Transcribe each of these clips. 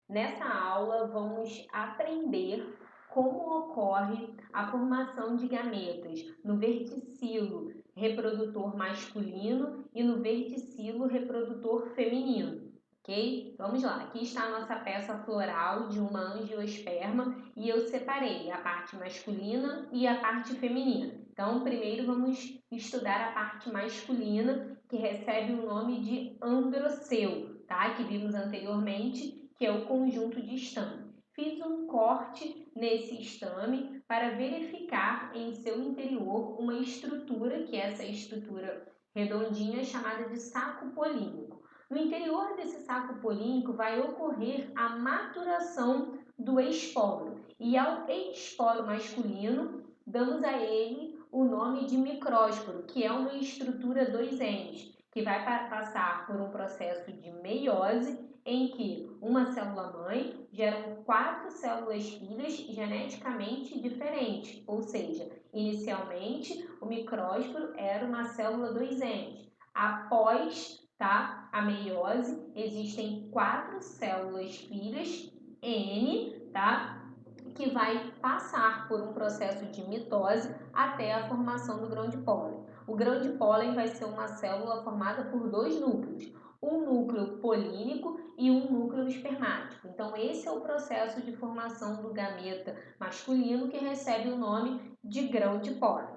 Nessa aula, vamos aprender como ocorre a formação de gametas no verticilo reprodutor masculino e no verticilo reprodutor feminino, ok? Vamos lá, aqui está a nossa peça floral de uma angiosperma e eu separei a parte masculina e a parte feminina. Então, primeiro vamos estudar a parte masculina, que recebe o nome de androceu, tá? Que vimos anteriormente, que é o conjunto de estame. Fiz um corte nesse estame para verificar em seu interior uma estrutura, que é essa estrutura redondinha chamada de saco polínico. No interior desse saco polínico vai ocorrer a maturação do esporo, e ao esporo masculino damos a ele o nome de micrósporo, que é uma estrutura 2N, que vai passar por um processo de meiose, em que uma célula-mãe gera 4 células filhas geneticamente diferentes, ou seja, inicialmente o micrósporo era uma célula 2N. Após a meiose, existem 4 células filhas N, que vai passar por um processo de mitose até a formação do grão de pólen. O grão de pólen vai ser uma célula formada por 2 núcleos, um núcleo polínico e um núcleo espermático. Então, esse é o processo de formação do gameta masculino, que recebe o nome de grão de pólen.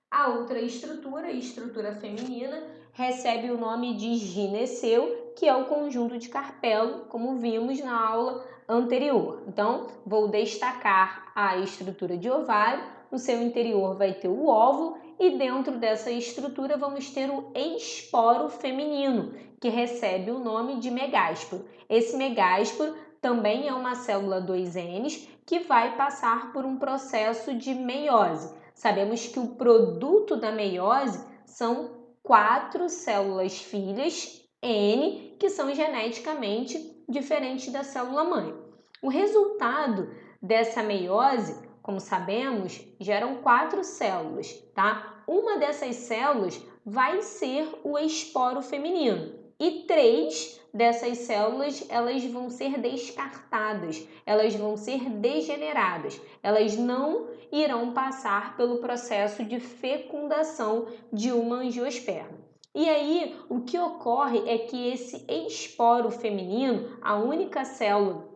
A outra estrutura, a estrutura feminina, recebe o nome de gineceu, que é o conjunto de carpelo, como vimos na aula anterior. Então, vou destacar a estrutura de ovário. No seu interior vai ter o óvulo e dentro dessa estrutura vamos ter o esporo feminino, que recebe o nome de megásporo. Esse megásporo também é uma célula 2N que vai passar por um processo de meiose. Sabemos que o produto da meiose são 4 células filhas N, que são geneticamente diferentes da célula-mãe. O resultado dessa meiose, como sabemos, geram 4 células, tá? Uma dessas células vai ser o esporo feminino e 3 dessas células elas vão ser descartadas, elas vão ser degeneradas, elas não irão passar pelo processo de fecundação de uma angiosperma. E aí, o que ocorre é que esse esporo feminino, a única célula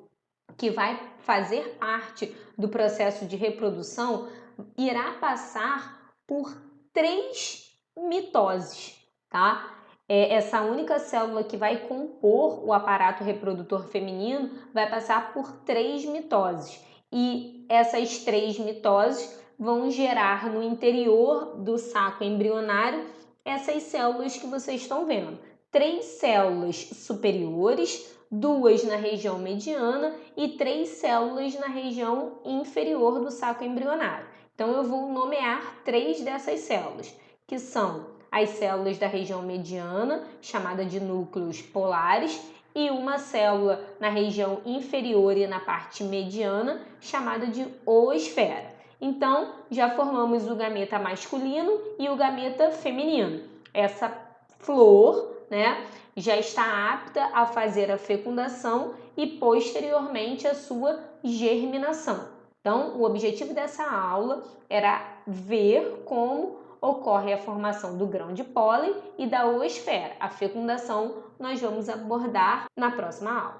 que vai fazer parte do processo de reprodução, irá passar por 3 mitoses, tá? Essa única célula que vai compor o aparato reprodutor feminino vai passar por 3 mitoses. E essas 3 mitoses vão gerar no interior do saco embrionário essas células que vocês estão vendo. 3 células superiores, 2 na região mediana e 3 células na região inferior do saco embrionário. Então, eu vou nomear 3 dessas células, que são as células da região mediana, chamada de núcleos polares, e uma célula na região inferior e na parte mediana, chamada de oosfera. Então, já formamos o gameta masculino e o gameta feminino. Essa flor, já está apta a fazer a fecundação e posteriormente a sua germinação. Então, o objetivo dessa aula era ver como ocorre a formação do grão de pólen e da oosfera. A fecundação nós vamos abordar na próxima aula.